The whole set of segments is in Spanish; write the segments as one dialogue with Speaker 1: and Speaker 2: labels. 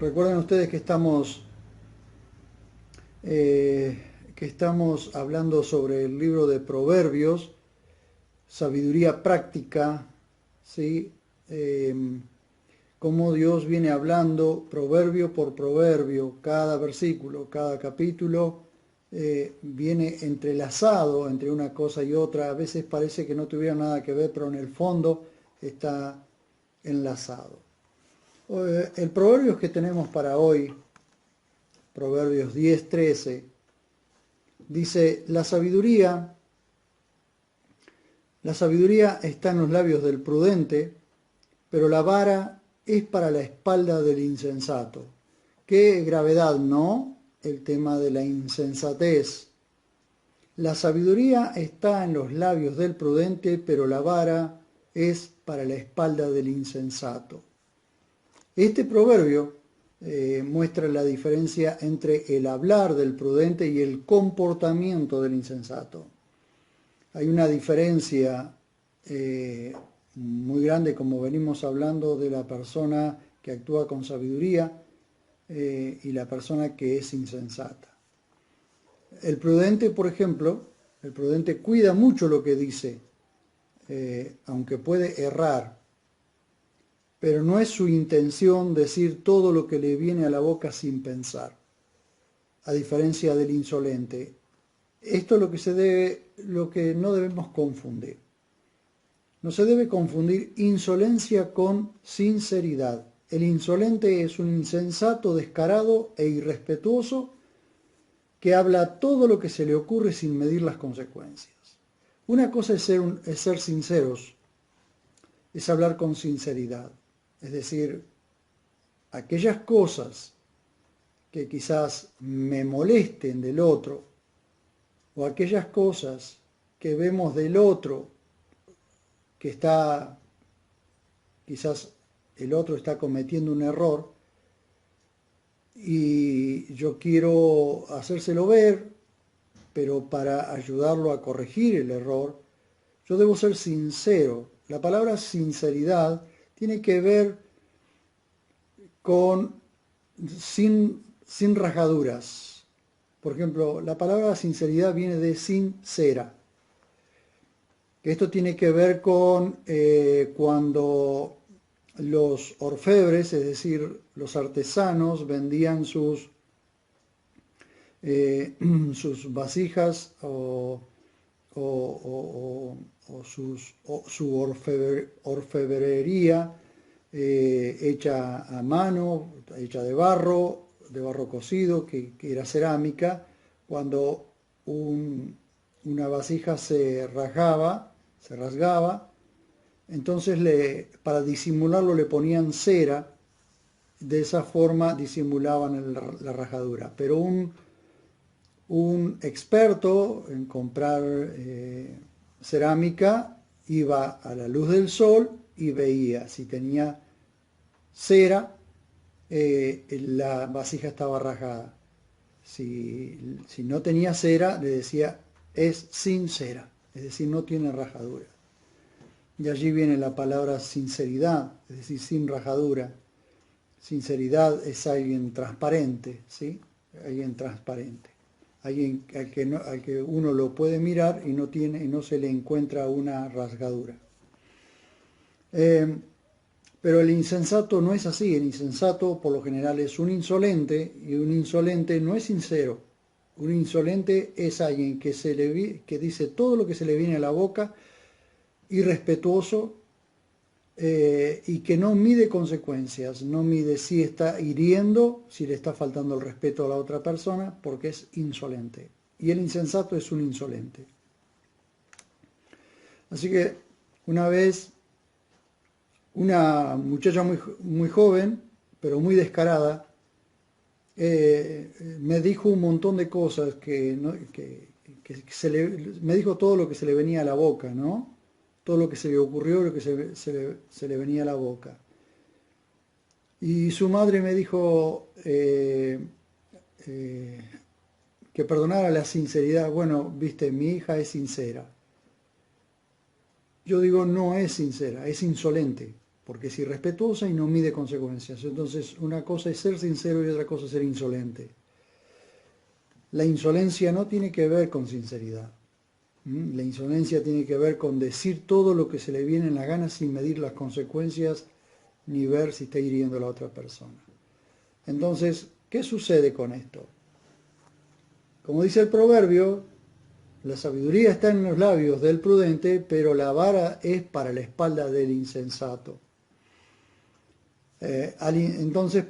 Speaker 1: Recuerden ustedes que estamos hablando sobre el libro de Proverbios, sabiduría práctica, ¿sí? Cómo Dios viene hablando proverbio por proverbio, cada versículo, cada capítulo viene entrelazado entre una cosa y otra. A veces parece que no tuviera nada que ver, pero en el fondo está enlazado. El proverbio que tenemos para hoy, Proverbios 10:13, dice: la sabiduría está en los labios del prudente, pero la vara es para la espalda del insensato. Qué gravedad, ¿no? El tema de la insensatez. La sabiduría está en los labios del prudente, pero la vara es para la espalda del insensato. Este proverbio muestra la diferencia entre el hablar del prudente y el comportamiento del insensato. Hay una diferencia muy grande, como venimos hablando, de la persona que actúa con sabiduría y la persona que es insensata. El prudente, por ejemplo, el prudente cuida mucho lo que dice, aunque puede errar, pero no es su intención decir todo lo que le viene a la boca sin pensar, a diferencia del insolente. Esto es lo que no debemos confundir. No se debe confundir insolencia con sinceridad. El insolente es un insensato, descarado e irrespetuoso que habla todo lo que se le ocurre sin medir las consecuencias. Una cosa es ser sinceros, es hablar con sinceridad. Es decir, aquellas cosas que quizás me molesten del otro, o aquellas cosas que vemos del otro, que quizás el otro está cometiendo un error, y yo quiero hacérselo ver, pero para ayudarlo a corregir el error, yo debo ser sincero. La palabra sinceridad tiene que ver con sin rajaduras. Por ejemplo, la palabra sinceridad viene de sincera. Esto tiene que ver con cuando los orfebres, es decir, los artesanos, vendían sus vasijas su orfebrería hecha a mano, hecha de barro cocido, que era cerámica. Cuando una vasija se rasgaba, entonces para disimularlo le ponían cera. De esa forma disimulaban la rajadura. Pero un experto en comprar cerámica iba a la luz del sol y veía si tenía cera, la vasija estaba rajada. Si no tenía cera, le decía es sin cera, es decir, no tiene rajadura. Y allí viene la palabra sinceridad, es decir, sin rajadura. Sinceridad es alguien transparente, ¿sí? Alguien transparente. Alguien al que uno lo puede mirar y no se le encuentra una rasgadura. Pero el insensato no es así. El insensato por lo general es un insolente, y un insolente no es sincero. Un insolente es alguien que dice todo lo que se le viene a la boca, irrespetuoso, y que no mide consecuencias, no mide si está hiriendo, si le está faltando el respeto a la otra persona, porque es insolente. Y el insensato es un insolente. Así que una vez una muchacha muy joven, pero muy descarada, me dijo un montón de cosas me dijo todo lo que se le venía a la boca, ¿no? Todo lo que se le ocurrió, lo que se le venía a la boca. Y su madre me dijo que perdonara la sinceridad. Bueno, viste, mi hija es sincera. Yo digo, no es sincera, es insolente. porque es irrespetuosa y no mide consecuencias. Entonces, una cosa es ser sincero y otra cosa es ser insolente. La insolencia no tiene que ver con sinceridad. La insolencia tiene que ver con decir todo lo que se le viene en la gana sin medir las consecuencias ni ver si está hiriendo a la otra persona. Entonces, ¿qué sucede con esto? Como dice el proverbio, la sabiduría está en los labios del prudente, pero la vara es para la espalda del insensato. Entonces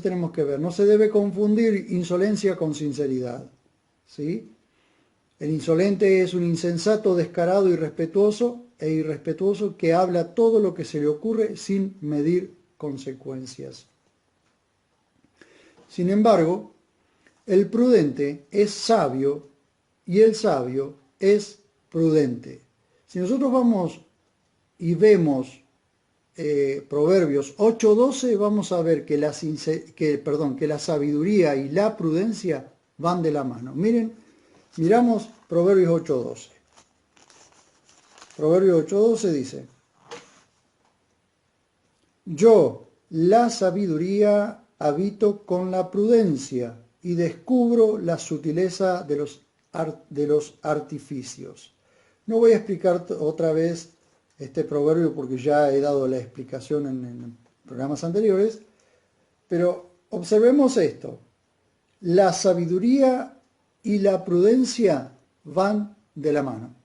Speaker 1: tenemos que ver, no se debe confundir insolencia con sinceridad, ¿sí? El insolente es un insensato, descarado, irrespetuoso que habla todo lo que se le ocurre sin medir consecuencias. Sin embargo, el prudente es sabio y el sabio es prudente. Si nosotros vamos y vemos Proverbios 8:12, vamos a ver que la sabiduría y la prudencia van de la mano. Miramos Proverbios 8:12. Proverbios 8:12 dice: yo, la sabiduría, habito con la prudencia y descubro la sutileza de los artificios. No voy a explicar otra vez este proverbio porque ya he dado la explicación en programas anteriores, pero observemos esto. La sabiduría y la prudencia van de la mano.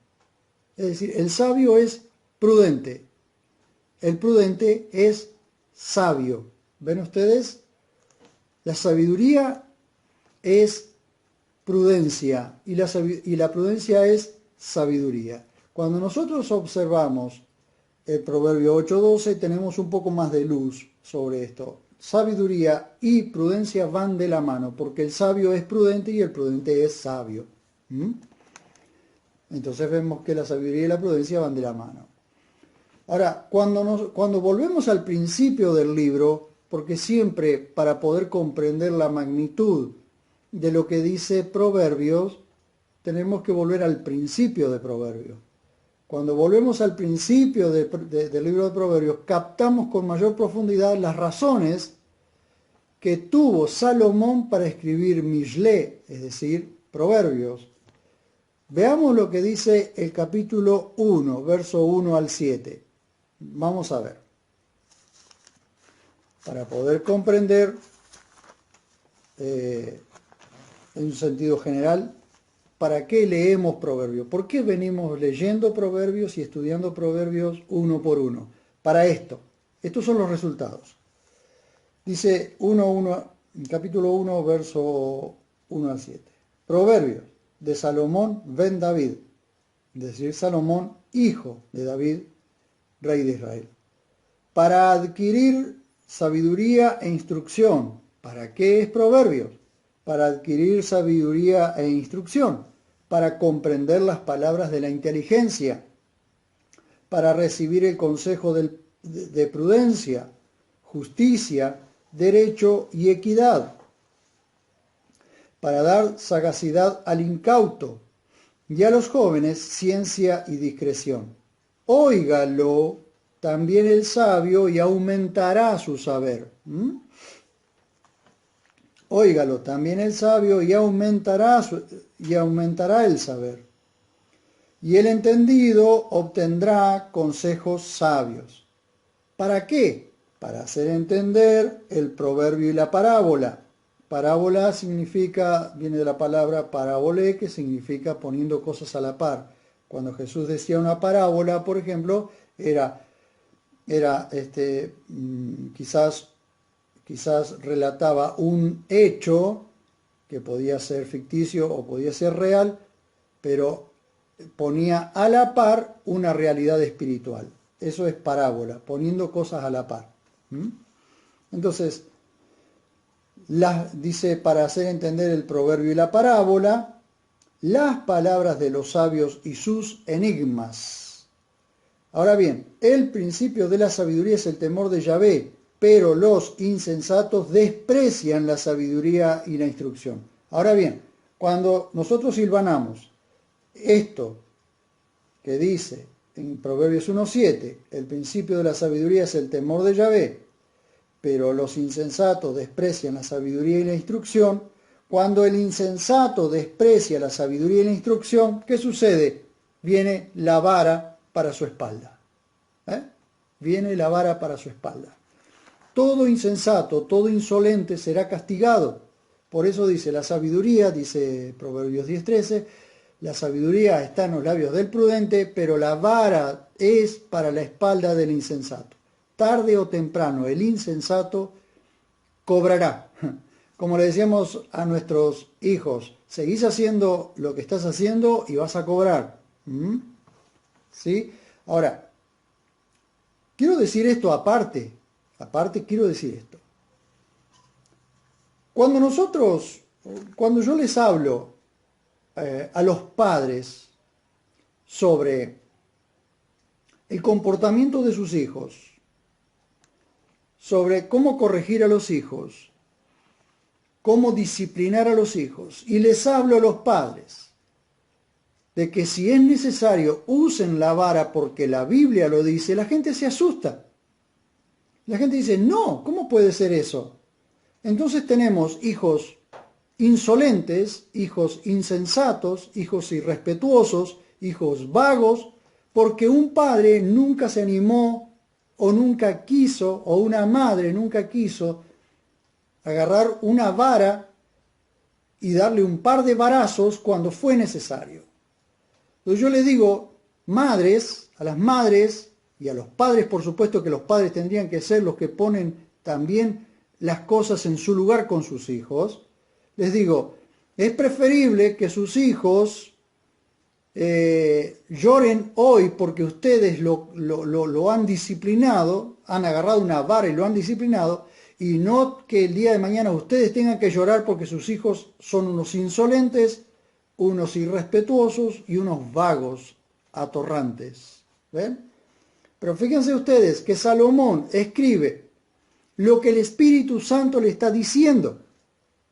Speaker 1: Es decir, el sabio es prudente, el prudente es sabio. ¿Ven ustedes? La sabiduría es prudencia y la prudencia es sabiduría. Cuando nosotros observamos el Proverbio 8:12 tenemos un poco más de luz sobre esto. Sabiduría y prudencia van de la mano, porque el sabio es prudente y el prudente es sabio. Entonces vemos que la sabiduría y la prudencia van de la mano. Ahora, cuando volvemos al principio del libro, porque siempre para poder comprender la magnitud de lo que dice Proverbios, tenemos que volver al principio de Proverbios. Cuando volvemos al principio del libro de Proverbios, captamos con mayor profundidad las razones que tuvo Salomón para escribir Mishlé, es decir, Proverbios. Veamos lo que dice el capítulo 1, verso 1 al 7. Vamos a ver. Para poder comprender en un sentido general, ¿para qué leemos Proverbios? ¿Por qué venimos leyendo Proverbios y estudiando Proverbios uno por uno? Para esto. Estos son los resultados. Dice capítulo 1, verso 1 al 7. Proverbios de Salomón ben David, es decir, Salomón, hijo de David, rey de Israel. Para adquirir sabiduría e instrucción. ¿Para qué es Proverbios? Para adquirir sabiduría e instrucción, para comprender las palabras de la inteligencia, para recibir el consejo de prudencia, justicia, derecho y equidad, para dar sagacidad al incauto y a los jóvenes ciencia y discreción. Óigalo también el sabio y aumentará su saber. Óigalo también el sabio y aumentará el saber. Y el entendido obtendrá consejos sabios. ¿Para qué? Para hacer entender el proverbio y la parábola. Parábola viene de la palabra parábole, que significa poniendo cosas a la par. Cuando Jesús decía una parábola, por ejemplo, era quizás relataba un hecho que podía ser ficticio o podía ser real, pero ponía a la par una realidad espiritual. Eso es parábola, poniendo cosas a la par. Entonces, dice, para hacer entender el proverbio y la parábola, las palabras de los sabios y sus enigmas. Ahora bien, el principio de la sabiduría es el temor de Yahvé, pero los insensatos desprecian la sabiduría y la instrucción. Ahora bien, cuando nosotros hilvanamos esto que dice en Proverbios 1:7, el principio de la sabiduría es el temor de Yahvé, pero los insensatos desprecian la sabiduría y la instrucción. Cuando el insensato desprecia la sabiduría y la instrucción, ¿qué sucede? Viene la vara para su espalda. Viene la vara para su espalda. Todo insensato, todo insolente será castigado. Por eso dice la sabiduría, dice Proverbios 10:13, la sabiduría está en los labios del prudente, pero la vara es para la espalda del insensato. Tarde o temprano el insensato cobrará. Como le decíamos a nuestros hijos, seguís haciendo lo que estás haciendo y vas a cobrar. ¿Sí? Ahora, quiero decir esto aparte quiero decir esto. Cuando yo les hablo a los padres sobre el comportamiento de sus hijos, sobre cómo corregir a los hijos, cómo disciplinar a los hijos, y les hablo a los padres de que si es necesario usen la vara porque la Biblia lo dice, la gente se asusta. La gente dice, no, ¿cómo puede ser eso? Entonces tenemos hijos insolentes, hijos insensatos, hijos irrespetuosos, hijos vagos, porque un padre nunca se animó o nunca quiso, o una madre nunca quiso agarrar una vara y darle un par de varazos cuando fue necesario. Entonces yo le digo, madres, a las madres y a los padres, por supuesto que los padres tendrían que ser los que ponen también las cosas en su lugar con sus hijos, les digo, es preferible que sus hijos lloren hoy porque ustedes lo han disciplinado, han agarrado una vara y lo han disciplinado, y no que el día de mañana ustedes tengan que llorar porque sus hijos son unos insolentes, unos irrespetuosos y unos vagos atorrantes. ¿Ven? Pero fíjense ustedes que Salomón escribe lo que el Espíritu Santo le está diciendo.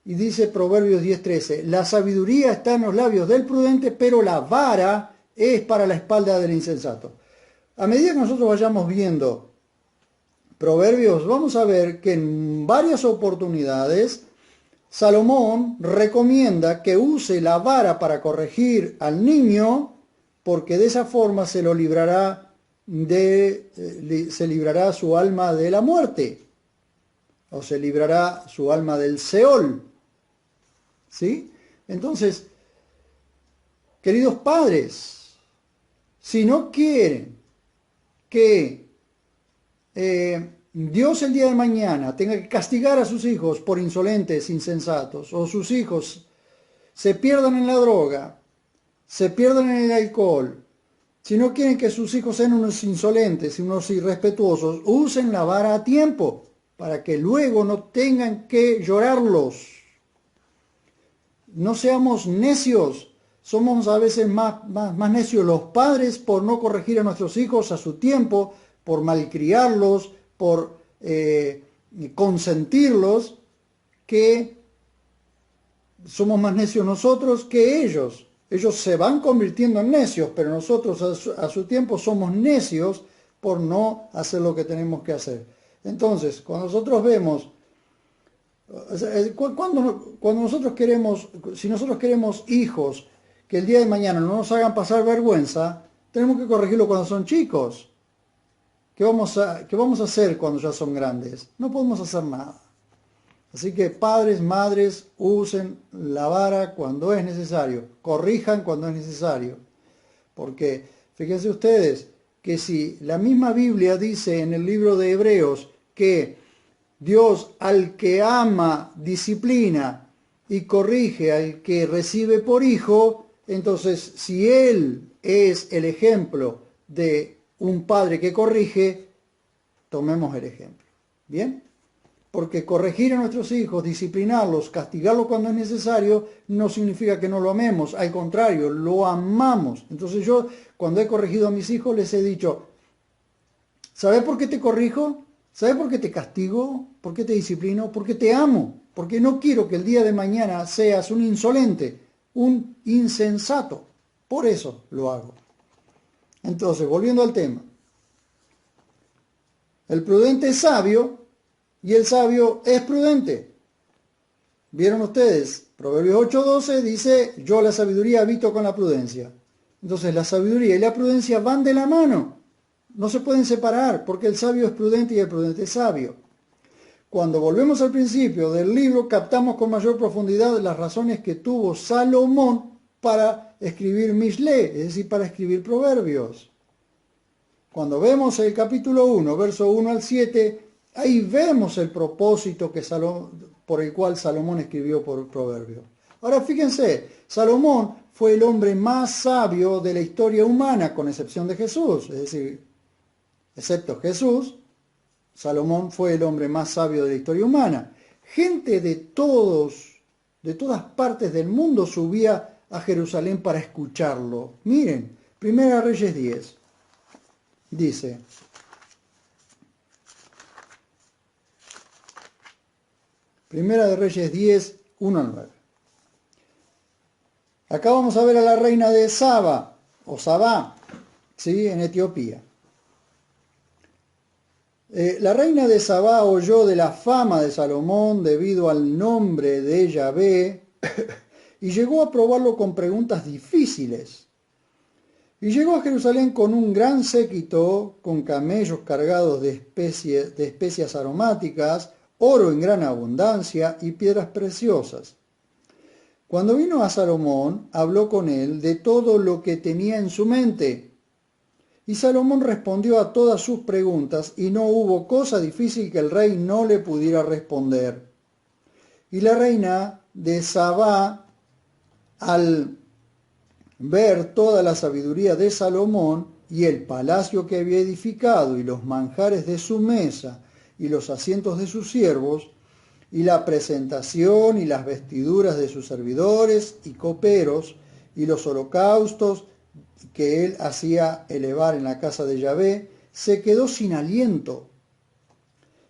Speaker 1: Y dice Proverbios 10:13, la sabiduría está en los labios del prudente, pero la vara es para la espalda del insensato. A medida que nosotros vayamos viendo Proverbios, vamos a ver que en varias oportunidades Salomón recomienda que use la vara para corregir al niño, porque de esa forma se librará su alma de la muerte, o se librará su alma del Seol. ¿Sí? Entonces, queridos padres, si no quieren que Dios el día de mañana tenga que castigar a sus hijos por insolentes, insensatos, o sus hijos se pierdan en la droga, se pierdan en el alcohol, si no quieren que sus hijos sean unos insolentes y unos irrespetuosos, usen la vara a tiempo para que luego no tengan que llorarlos. No seamos necios, somos a veces más necios los padres por no corregir a nuestros hijos a su tiempo, por malcriarlos, por consentirlos, que somos más necios nosotros que ellos. Ellos se van convirtiendo en necios, pero nosotros a su tiempo somos necios por no hacer lo que tenemos que hacer. Entonces, cuando nosotros vemos, cuando nosotros queremos, si nosotros queremos hijos que el día de mañana no nos hagan pasar vergüenza, tenemos que corregirlo cuando son chicos. ¿Qué vamos a hacer cuando ya son grandes? No podemos hacer nada. Así que padres, madres, usen la vara cuando es necesario, corrijan cuando es necesario. Porque fíjense ustedes que si la misma Biblia dice en el libro de Hebreos que Dios al que ama disciplina y corrige al que recibe por hijo, entonces si Él es el ejemplo de un padre que corrige, tomemos el ejemplo. ¿Bien? Porque corregir a nuestros hijos, disciplinarlos, castigarlos cuando es necesario, no significa que no lo amemos. Al contrario, lo amamos. Entonces yo, cuando he corregido a mis hijos, les he dicho, ¿sabes por qué te corrijo? ¿Sabes por qué te castigo? ¿Por qué te disciplino? Porque te amo. Porque no quiero que el día de mañana seas un insolente, un insensato. Por eso lo hago. Entonces, volviendo al tema. El prudente es sabio y el sabio es prudente. ¿Vieron ustedes? Proverbios 8:12 dice, yo la sabiduría habito con la prudencia. Entonces la sabiduría y la prudencia van de la mano. No se pueden separar porque el sabio es prudente y el prudente es sabio. Cuando volvemos al principio del libro, captamos con mayor profundidad las razones que tuvo Salomón para escribir Mishlé, es decir, para escribir Proverbios. Cuando vemos el capítulo 1, verso 1 al 7, ahí vemos el propósito por el cual Salomón escribió por Proverbios. Ahora fíjense, Salomón fue el hombre más sabio de la historia humana, con excepción de Jesús, es decir, excepto Jesús, Salomón fue el hombre más sabio de la historia humana. Gente de todas partes del mundo subía a Jerusalén para escucharlo. Miren, Primera Reyes 10. Dice, Primera de Reyes 10, 1 al 9. Acá vamos a ver a la reina de Saba, o Sabá, ¿sí? En Etiopía. La reina de Sabá oyó de la fama de Salomón debido al nombre de Yahvé y llegó a probarlo con preguntas difíciles. Y llegó a Jerusalén con un gran séquito, con camellos cargados de especias aromáticas, oro en gran abundancia y piedras preciosas. Cuando vino a Salomón, habló con él de todo lo que tenía en su mente. Y Salomón respondió a todas sus preguntas, y no hubo cosa difícil que el rey no le pudiera responder. Y la reina de Sabá, al ver toda la sabiduría de Salomón, y el palacio que había edificado, y los manjares de su mesa, y los asientos de sus siervos, y la presentación y las vestiduras de sus servidores y coperos, y los holocaustos que él hacía elevar en la casa de Yahvé, se quedó sin aliento.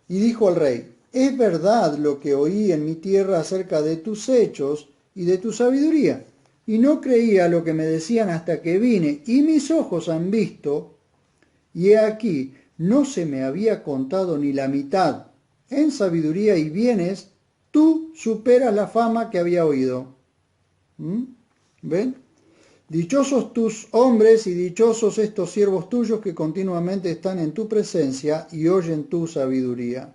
Speaker 1: Y dijo al rey, es verdad lo que oí en mi tierra acerca de tus hechos y de tu sabiduría, y no creía lo que me decían hasta que vine, y mis ojos han visto, y he aquí, no se me había contado ni la mitad. En sabiduría y bienes, tú superas la fama que había oído. ¿Ven? Dichosos tus hombres y dichosos estos siervos tuyos que continuamente están en tu presencia y oyen tu sabiduría.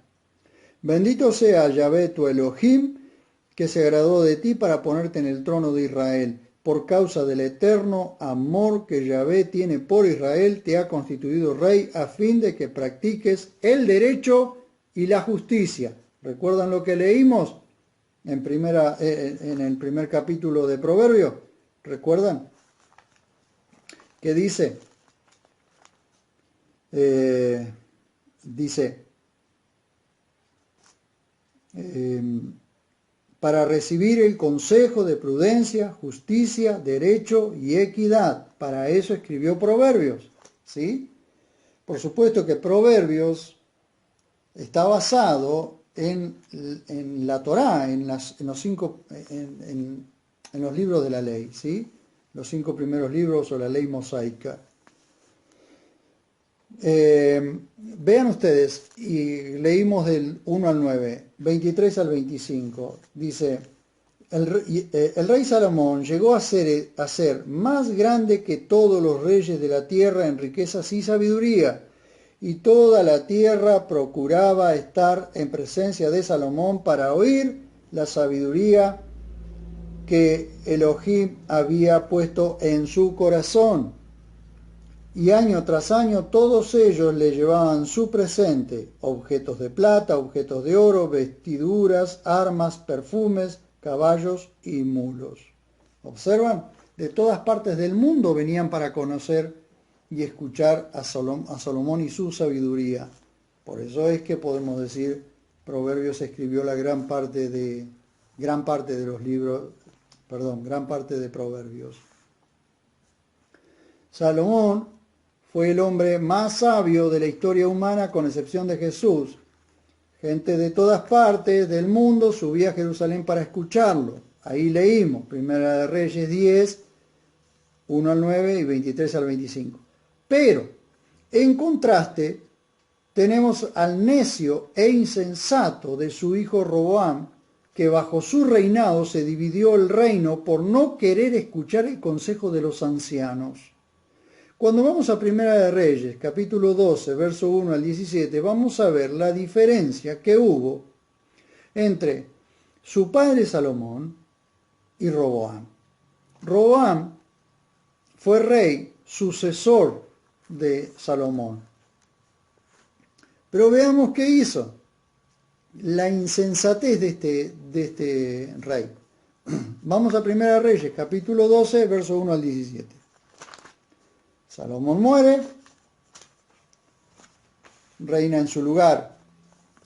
Speaker 1: Bendito sea Yahvé tu Elohim, que se agradó de ti para ponerte en el trono de Israel. Por causa del eterno amor que Yahvé tiene por Israel, te ha constituido rey a fin de que practiques el derecho y la justicia. ¿Recuerdan lo que leímos en el primer capítulo de Proverbios? ¿Recuerdan? ¿Qué dice? Para recibir el consejo de prudencia, justicia, derecho y equidad. Para eso escribió Proverbios, ¿sí? Por supuesto que Proverbios está basado en la Torá, en los libros de la ley, ¿sí? Los 5 primeros libros o la ley mosaica. Vean ustedes, y leímos del 1 al 9, 23 al 25, dice, el rey Salomón llegó a ser más grande que todos los reyes de la tierra en riquezas y sabiduría, y toda la tierra procuraba estar en presencia de Salomón para oír la sabiduría que Elohim había puesto en su corazón. Y año tras año todos ellos le llevaban su presente, objetos de plata, objetos de oro, vestiduras, armas, perfumes, caballos y mulos. ¿Observan? De todas partes del mundo venían para conocer y escuchar a Salomón y su sabiduría. Por eso es que podemos decir, Proverbios escribió gran parte de Proverbios. Salomón fue el hombre más sabio de la historia humana, con excepción de Jesús. Gente de todas partes del mundo subía a Jerusalén para escucharlo. Ahí leímos, Primera de Reyes 10, 1 al 9 y 23 al 25. Pero, en contraste, tenemos al necio e insensato de su hijo Roboam, que bajo su reinado se dividió el reino por no querer escuchar el consejo de los ancianos. Cuando vamos a Primera de Reyes, capítulo 12, verso 1 al 17, vamos a ver la diferencia que hubo entre su padre Salomón y Roboam. Roboam fue rey sucesor de Salomón. Pero veamos qué hizo. La insensatez de este rey. Vamos a Primera de Reyes, capítulo 12, verso 1 al 17. Salomón muere, reina en su lugar.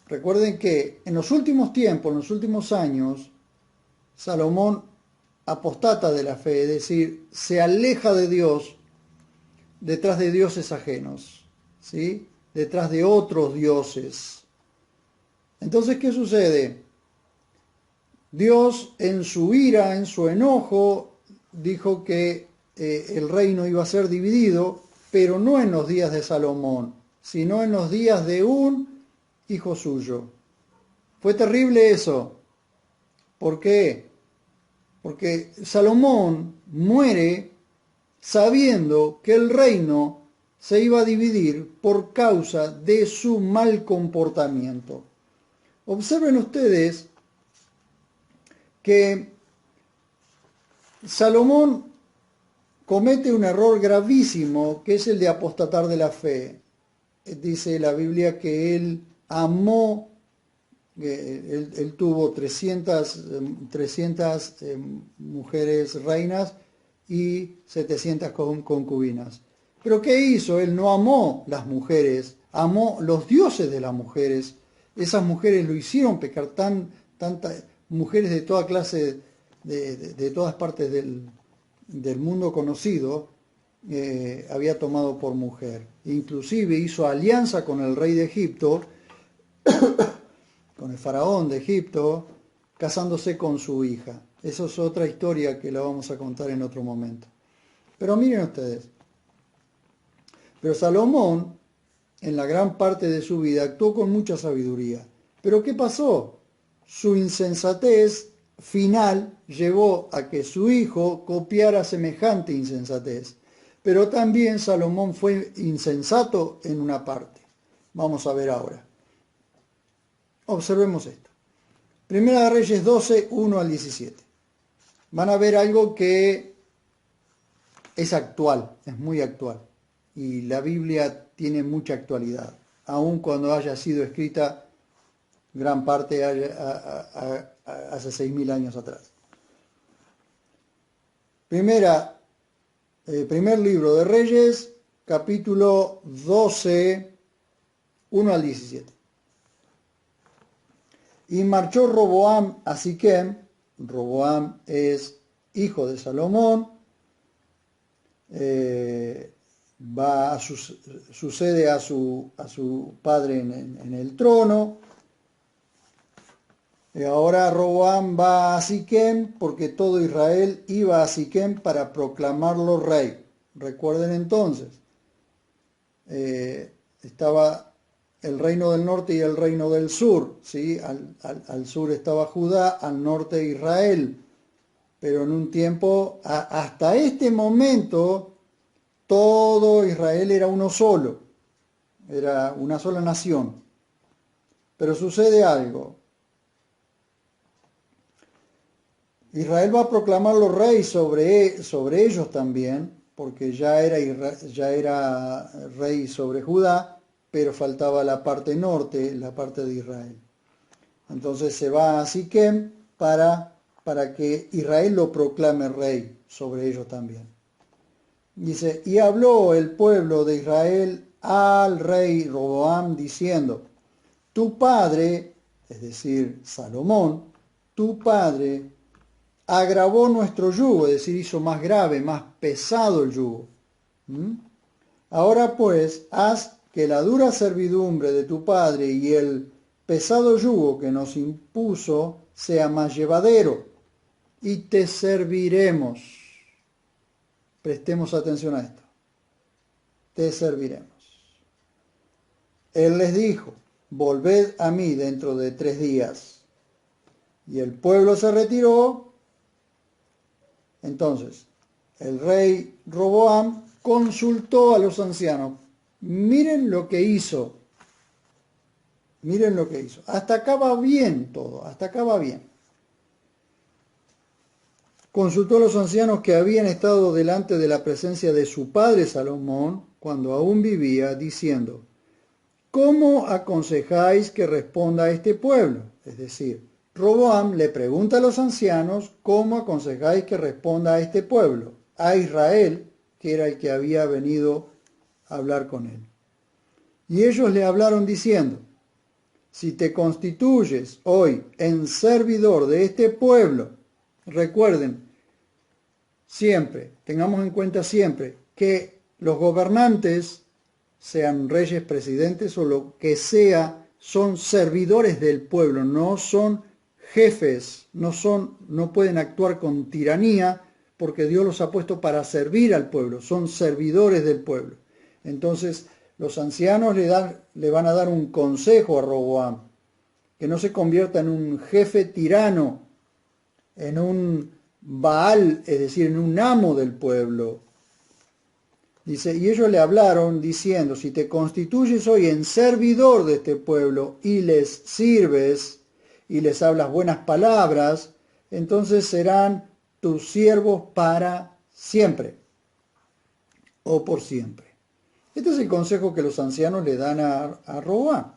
Speaker 1: Recuerden que en los últimos tiempos, en los últimos años, Salomón apostata de la fe, es decir, se aleja de Dios detrás de dioses ajenos, ¿sí? Detrás de otros dioses. Entonces, ¿qué sucede? Dios, en su ira, en su enojo, dijo que el reino iba a ser dividido, pero no en los días de Salomón, sino en los días de un hijo suyo. Fue terrible eso. ¿Por qué? Porque Salomón muere sabiendo que el reino se iba a dividir por causa de su mal comportamiento. Observen ustedes que Salomón comete un error gravísimo, que es el de apostatar de la fe. Dice la Biblia que él amó, él tuvo 300 mujeres reinas y 700 concubinas. Pero ¿qué hizo? Él no amó las mujeres, amó los dioses de las mujeres. Esas mujeres lo hicieron pecar, tantas mujeres de toda clase, de todas partes del mundo conocido, había tomado por mujer. Inclusive hizo alianza con el rey de Egipto, con el faraón de Egipto, casándose con su hija. Esa es otra historia que la vamos a contar en otro momento. Pero miren ustedes, pero Salomón, en la gran parte de su vida, actuó con mucha sabiduría. ¿Pero qué pasó? Su insensatez final llevó a que su hijo copiara semejante insensatez. Pero también Salomón fue insensato en una parte. Vamos a ver ahora. Observemos esto. Primera de Reyes 12, 1 al 17. Van a ver algo que es actual, es muy actual. Y la Biblia tiene mucha actualidad, aun cuando haya sido escrita gran parte hace 6.000 años atrás. Primer libro de Reyes, capítulo 12, 1 al 17. Y marchó Roboam a Siquem. Roboam es hijo de Salomón. Sucede a su padre en el trono. Y ahora Roboam va a Siquem porque todo Israel iba a Siquem para proclamarlo rey. Recuerden entonces, estaba el reino del norte y el reino del sur, ¿sí? Al sur estaba Judá, al norte Israel. Pero en un tiempo, hasta este momento, todo Israel era uno solo, era una sola nación. Pero sucede algo. Israel va a proclamarlo rey sobre ellos también, porque ya era rey sobre Judá, pero faltaba la parte norte, la parte de Israel. Entonces se va a Siquem para que Israel lo proclame rey sobre ellos también. Dice, y habló el pueblo de Israel al rey Roboam diciendo, tu padre, es decir, Salomón, tu padre agravó nuestro yugo, es decir, hizo más grave, más pesado el yugo. Ahora pues, haz que la dura servidumbre de tu padre y el pesado yugo que nos impuso sea más llevadero, y te serviremos. Prestemos atención a esto. te serviremos. Él les dijo, volved a mí dentro de 3 días. Y el pueblo se retiró. Entonces, el rey Roboam consultó a los ancianos. Miren lo que hizo. Miren lo que hizo. Hasta acá va bien todo, hasta acá va bien. Consultó a los ancianos que habían estado delante de la presencia de su padre Salomón cuando aún vivía, diciendo, ¿cómo aconsejáis que responda a este pueblo? Es decir, Roboam le pregunta a los ancianos, ¿cómo aconsejáis que responda a este pueblo? A Israel, que era el que había venido a hablar con él. Y ellos le hablaron diciendo, si te constituyes hoy en servidor de este pueblo, recuerden siempre, tengamos en cuenta siempre, que los gobernantes, sean reyes, presidentes o lo que sea, son servidores del pueblo, no son jefes, no pueden actuar con tiranía porque Dios los ha puesto para servir al pueblo, son servidores del pueblo. Entonces, los ancianos le van a dar un consejo a Roboam, que no se convierta en un jefe tirano, en un Baal, es decir, en un amo del pueblo. Dice, y ellos le hablaron diciendo, si te constituyes hoy en servidor de este pueblo y les sirves y les hablas buenas palabras, entonces serán tus siervos para siempre o por siempre. Este es el consejo que los ancianos le dan a Roboam.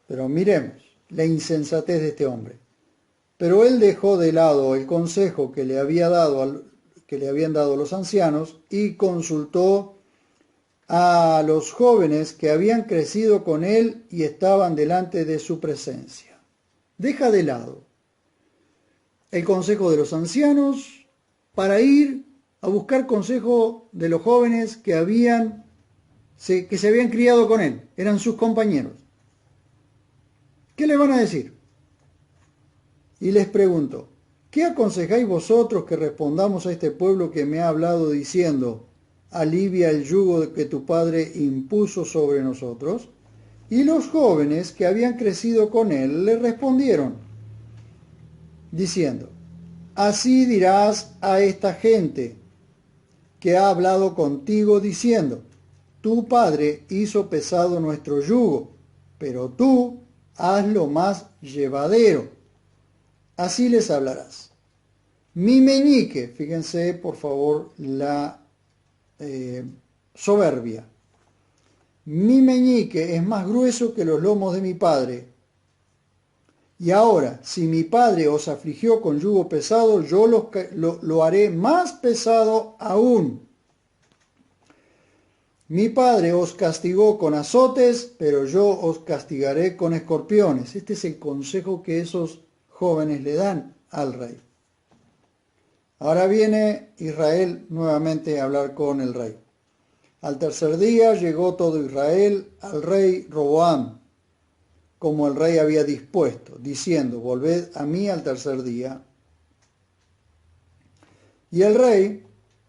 Speaker 1: Pero miremos la insensatez de este hombre. Pero él dejó de lado el consejo que le habían dado los ancianos y consultó a los jóvenes que habían crecido con él y estaban delante de su presencia. Deja de lado el consejo de los ancianos para ir a buscar consejo de los jóvenes que se habían criado con él, eran sus compañeros. ¿Qué le van a decir? Y les preguntó, ¿qué aconsejáis vosotros que respondamos a este pueblo que me ha hablado diciendo, alivia el yugo que tu padre impuso sobre nosotros? Y los jóvenes que habían crecido con él le respondieron, diciendo, así dirás a esta gente que ha hablado contigo diciendo, tu padre hizo pesado nuestro yugo, pero tú hazlo más llevadero. Así les hablarás. Mi meñique, fíjense por favor la soberbia. Mi meñique es más grueso que los lomos de mi padre. Y ahora, si mi padre os afligió con yugo pesado, yo lo haré más pesado aún. Mi padre os castigó con azotes, pero yo os castigaré con escorpiones. Este es el consejo que esos jóvenes le dan al rey. Ahora viene Israel nuevamente a hablar con el rey. Al tercer día llegó todo Israel al rey Roboam, como el rey había dispuesto, diciendo, volved a mí al tercer día. Y el rey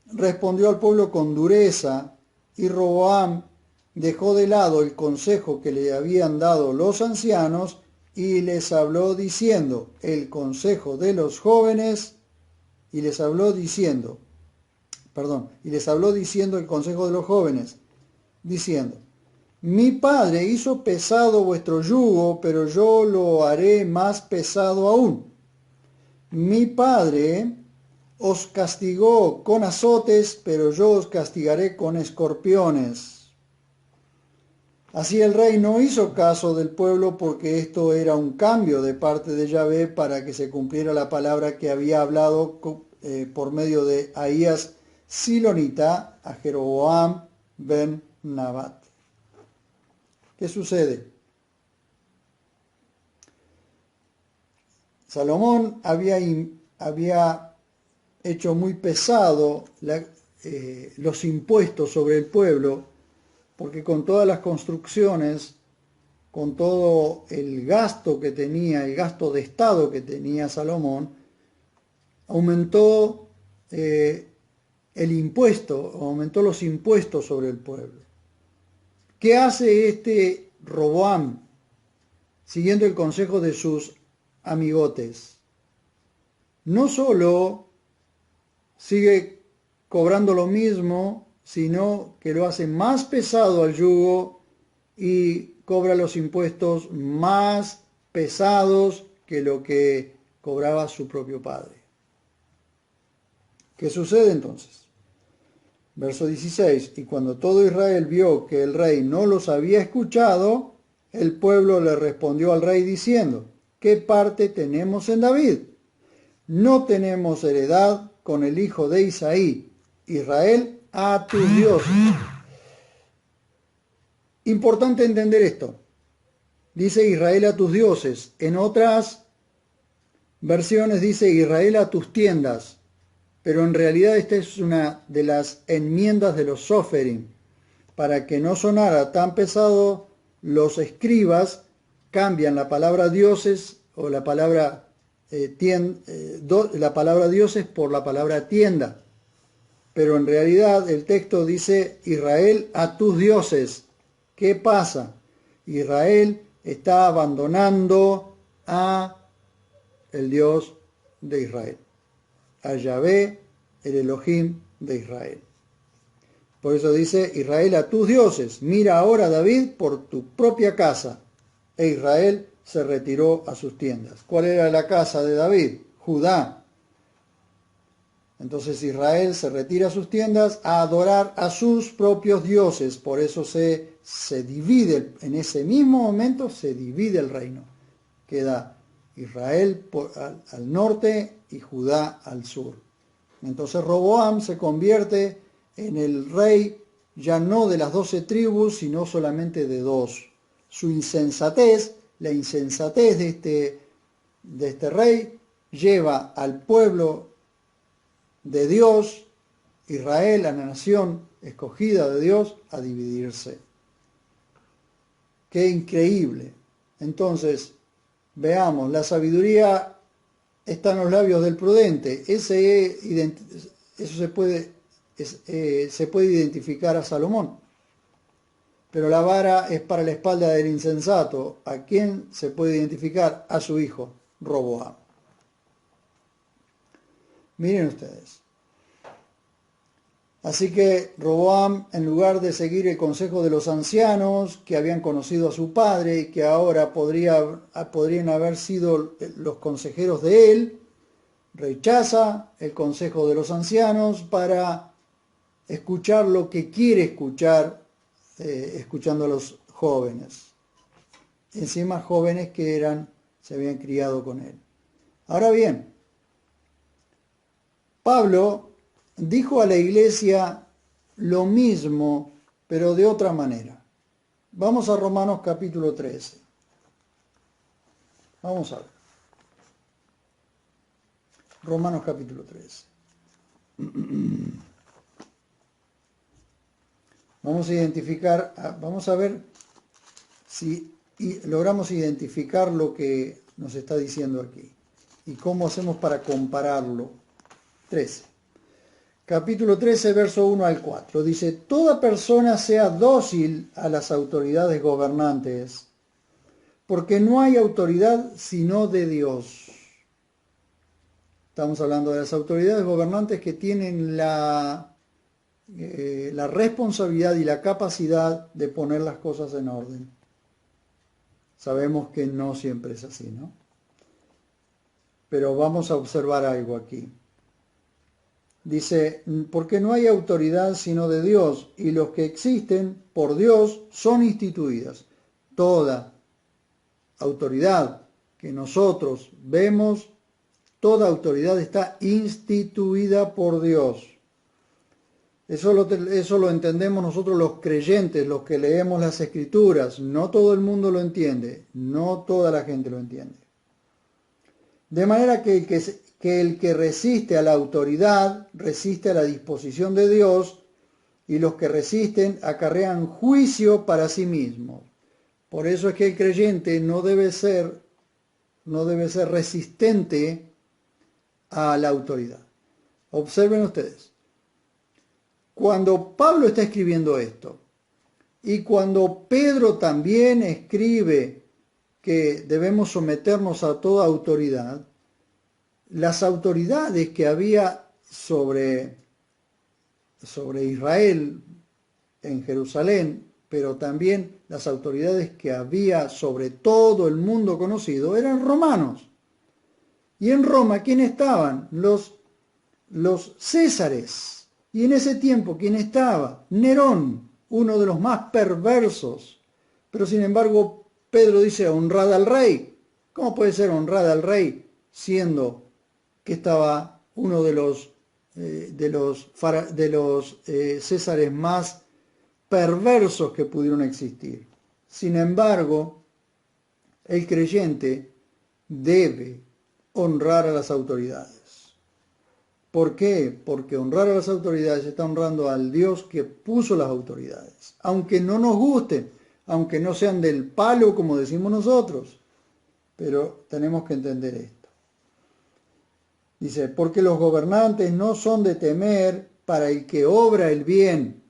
Speaker 1: respondió al pueblo con dureza, y Roboam dejó de lado el consejo que le habían dado los ancianos, y les habló diciendo el consejo de los jóvenes, y les habló diciendo el consejo de los jóvenes, diciendo, mi padre hizo pesado vuestro yugo, pero yo lo haré más pesado aún. Mi padre os castigó con azotes, pero yo os castigaré con escorpiones. Así el rey no hizo caso del pueblo porque esto era un cambio de parte de Yahvé para que se cumpliera la palabra que había hablado por medio de Ahías Silonita a Jeroboam ben Nabat. ¿Qué sucede? Salomón había hecho muy pesado los impuestos sobre el pueblo, porque con todas las construcciones, con todo el gasto que tenía, el gasto de Estado que tenía Salomón, aumentó el impuesto, aumentó los impuestos sobre el pueblo. ¿Qué hace este Roboam, siguiendo el consejo de sus amigotes? No solo sigue cobrando lo mismo, sino que lo hace más pesado al yugo y cobra los impuestos más pesados que lo que cobraba su propio padre. ¿Qué sucede entonces? Verso 16, y cuando todo Israel vio que el rey no los había escuchado, el pueblo le respondió al rey diciendo, ¿qué parte tenemos en David? No tenemos heredad con el hijo de Isaí, Israel a tus dioses. Importante entender esto. Dice Israel a tus dioses. En otras versiones dice Israel a tus tiendas. Pero en realidad esta es una de las enmiendas de los Soferim. Para que no sonara tan pesado, los escribas cambian la palabra dioses o la palabra, la palabra dioses por la palabra tienda. Pero en realidad el texto dice Israel a tus dioses. ¿Qué pasa? Israel está abandonando a el Dios de Israel, a Yahvé, el Elohim de Israel. Por eso dice Israel a tus dioses. Mira ahora, David, por tu propia casa. E Israel se retiró a sus tiendas. ¿Cuál era la casa de David? Judá. Entonces Israel se retira a sus tiendas a adorar a sus propios dioses. Por eso se divide, en ese mismo momento se divide el reino. Queda Israel al norte y Judá al sur. Entonces Roboam se convierte en el rey ya no de las 12 tribus, sino solamente de 2. Su insensatez, la insensatez de este rey, lleva al pueblo de Dios, Israel, a la nación escogida de Dios, a dividirse. ¡Qué increíble! Entonces, veamos, la sabiduría está en los labios del prudente. Eso se puede identificar a Salomón. Pero la vara es para la espalda del insensato. ¿A quién se puede identificar? A su hijo, Roboam. Miren ustedes. Así que Roboam, en lugar de seguir el consejo de los ancianos que habían conocido a su padre y que ahora podrían haber sido los consejeros de él, rechaza el consejo de los ancianos para escuchar lo que quiere escuchar, escuchando a los jóvenes. Encima jóvenes que se habían criado con él. Ahora bien, Pablo dijo a la iglesia lo mismo, pero de otra manera. Vamos a Romanos capítulo 13. Vamos a ver. Romanos capítulo 13. Vamos a ver si logramos identificar lo que nos está diciendo aquí y cómo hacemos para compararlo. 13. Capítulo 13, verso 1 al 4. Dice, toda persona sea dócil a las autoridades gobernantes, porque no hay autoridad sino de Dios. Estamos hablando de las autoridades gobernantes que tienen la responsabilidad y la capacidad de poner las cosas en orden. Sabemos que no siempre es así, ¿no? Pero vamos a observar algo aquí. Dice, porque no hay autoridad sino de Dios, y los que existen por Dios son instituidas. Toda autoridad que nosotros vemos, toda autoridad está instituida por Dios. Eso lo entendemos nosotros los creyentes, los que leemos las Escrituras. No todo el mundo lo entiende, no toda la gente lo entiende. De manera que el que resiste a la autoridad, resiste a la disposición de Dios, y los que resisten acarrean juicio para sí mismos. Por eso es que el creyente no debe ser resistente a la autoridad. Observen ustedes. cuando Pablo está escribiendo esto, y cuando Pedro también escribe que debemos someternos a toda autoridad, las autoridades que había sobre Israel en Jerusalén, pero también las autoridades que había sobre todo el mundo conocido, eran romanos. Y en Roma, ¿quién estaban? Los Césares. Y en ese tiempo, ¿quién estaba? Nerón, uno de los más perversos. Pero sin embargo, Pedro dice, honrad al rey. ¿Cómo puede ser honrad al rey siendo que estaba uno de los Césares más perversos que pudieron existir? Sin embargo, el creyente debe honrar a las autoridades. ¿Por qué? Porque honrar a las autoridades está honrando al Dios que puso las autoridades. Aunque no nos gusten, aunque no sean del palo como decimos nosotros, pero tenemos que entender esto. Dice, porque los gobernantes no son de temer para el que obra el bien,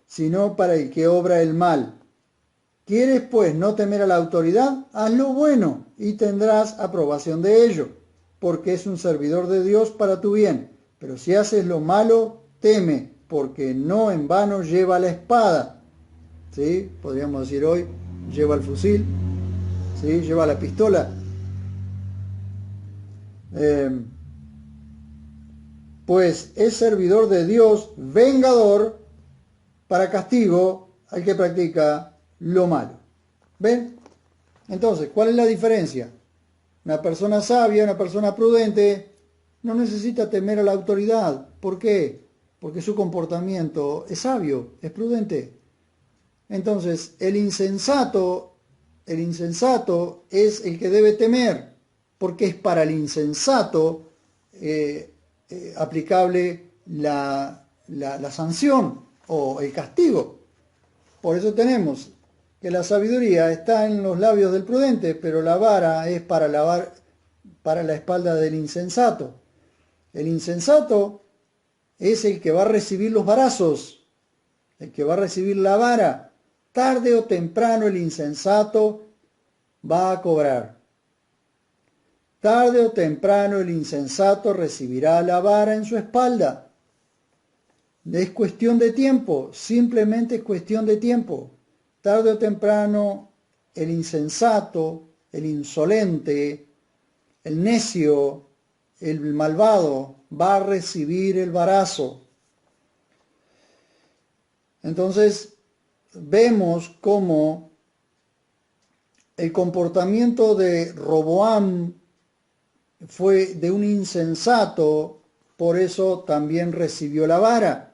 Speaker 1: sino para el que obra el mal. ¿Quieres pues no temer a la autoridad? Haz lo bueno y tendrás aprobación de ello, porque es un servidor de Dios para tu bien. Pero si haces lo malo, teme, porque no en vano lleva la espada. ¿Sí? Podríamos decir hoy, lleva el fusil, ¿sí? Lleva la pistola. Pues es servidor de Dios, vengador, para castigo al que practica lo malo. ¿Ven? Entonces, ¿cuál es la diferencia? Una persona sabia, una persona prudente, no necesita temer a la autoridad. ¿Por qué? Porque su comportamiento es sabio, es prudente. Entonces, el insensato es el que debe temer, porque es para el insensato aplicable la sanción o el castigo. Por eso tenemos que la sabiduría está en los labios del prudente, pero la vara es para la espalda del insensato. El insensato es el que va a recibir los varazos, el que va a recibir la vara. Tarde o temprano el insensato va a cobrar. Tarde o temprano el insensato recibirá la vara en su espalda. Es cuestión de tiempo, simplemente es cuestión de tiempo. Tarde o temprano el insensato, el insolente, el necio, el malvado va a recibir el varazo. Entonces vemos cómo el comportamiento de Roboam fue de un insensato, por eso también recibió la vara.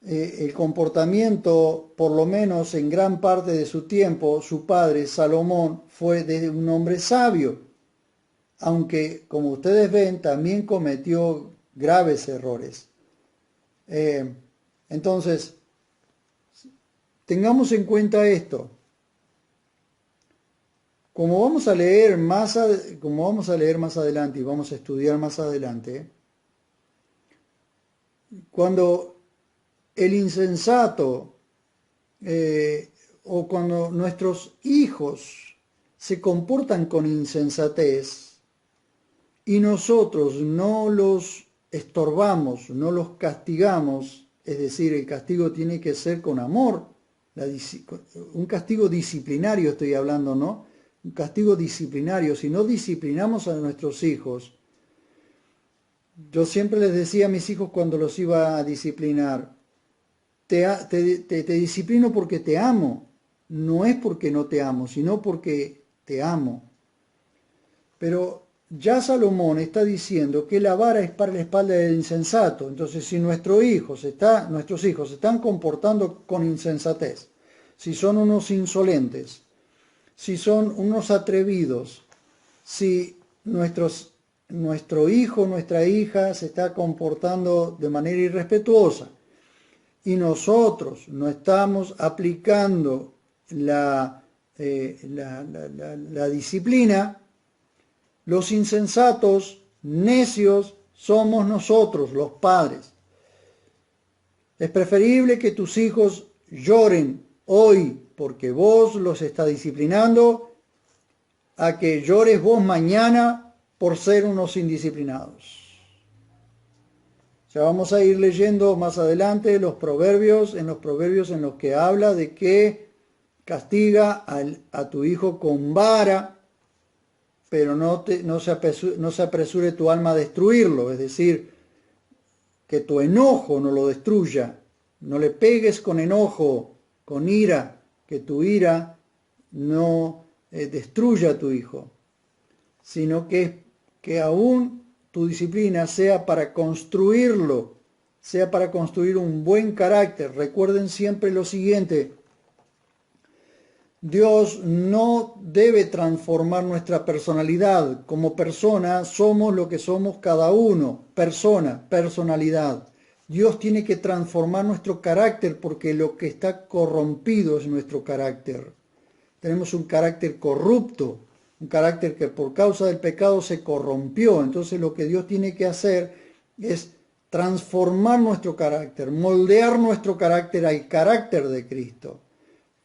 Speaker 1: El comportamiento, por lo menos en gran parte de su tiempo, su padre Salomón fue de un hombre sabio, aunque como ustedes ven también cometió graves errores. Entonces, tengamos en cuenta esto. Como vamos a leer más adelante y vamos a estudiar más adelante, cuando el insensato o cuando nuestros hijos se comportan con insensatez y nosotros no los estorbamos, no los castigamos, es decir, el castigo tiene que ser con amor, un castigo disciplinario estoy hablando, ¿no? Un castigo disciplinario. Si no disciplinamos a nuestros hijos, yo siempre les decía a mis hijos cuando los iba a disciplinar, te disciplino porque te amo, no es porque no te amo, sino porque te amo. Pero ya Salomón está diciendo que la vara es para la espalda del insensato. Entonces, si nuestros hijos se están comportando con insensatez, si son unos insolentes, si son unos atrevidos, si nuestro hijo, nuestra hija se está comportando de manera irrespetuosa y nosotros no estamos aplicando la disciplina, los insensatos, necios, somos nosotros, los padres. Es preferible que tus hijos lloren hoy porque vos los estás disciplinando a que llores vos mañana por ser unos indisciplinados. Ya vamos a ir leyendo más adelante los proverbios en los que habla de que castiga a tu hijo con vara, pero no se apresure tu alma a destruirlo, es decir, que tu enojo no lo destruya, no le pegues con enojo, con ira, que tu ira no destruya a tu hijo, sino que aún tu disciplina sea para construirlo, sea para construir un buen carácter. Recuerden siempre lo siguiente: Dios no debe transformar nuestra personalidad. Como persona somos lo que somos cada uno, personalidad. Dios tiene que transformar nuestro carácter porque lo que está corrompido es nuestro carácter. Tenemos un carácter corrupto, un carácter que por causa del pecado se corrompió. Entonces lo que Dios tiene que hacer es transformar nuestro carácter, moldear nuestro carácter al carácter de Cristo.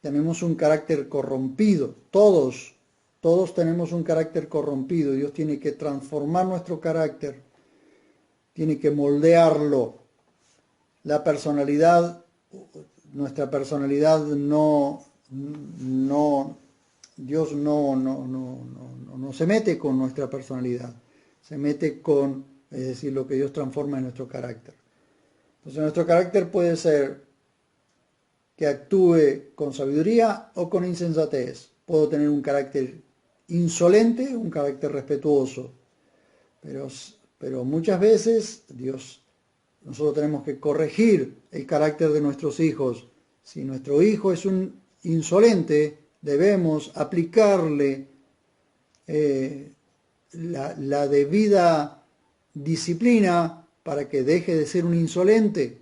Speaker 1: Tenemos un carácter corrompido, todos tenemos un carácter corrompido. Dios tiene que transformar nuestro carácter, tiene que moldearlo. La personalidad, nuestra personalidad Dios no se mete con nuestra personalidad, se mete con, es decir, lo que Dios transforma en nuestro carácter. Entonces nuestro carácter puede ser que actúe con sabiduría o con insensatez. Puedo tener un carácter insolente, un carácter respetuoso, pero muchas veces nosotros tenemos que corregir el carácter de nuestros hijos. Si nuestro hijo es un insolente, debemos aplicarle la debida disciplina para que deje de ser un insolente,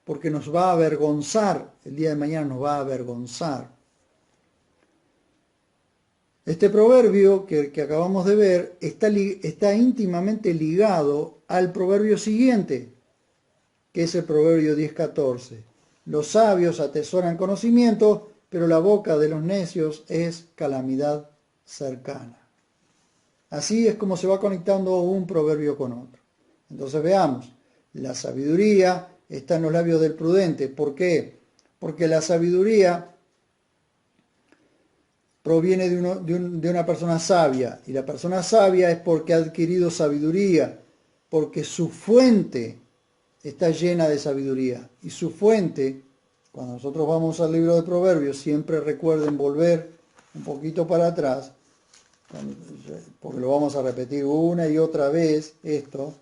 Speaker 1: porque nos va a avergonzar, el día de mañana nos va a avergonzar. Este proverbio que acabamos de ver está íntimamente ligado al proverbio siguiente, que es el proverbio 10:14. Los sabios atesoran conocimiento, pero la boca de los necios es calamidad cercana. Así es como se va conectando un proverbio con otro. Entonces veamos, la sabiduría está en los labios del prudente. ¿Por qué? Porque la sabiduría proviene de una persona sabia, y la persona sabia es porque ha adquirido sabiduría, porque su fuente está llena de sabiduría. Y su fuente, cuando nosotros vamos al libro de Proverbios, siempre recuerden volver un poquito para atrás, porque lo vamos a repetir una y otra vez esto.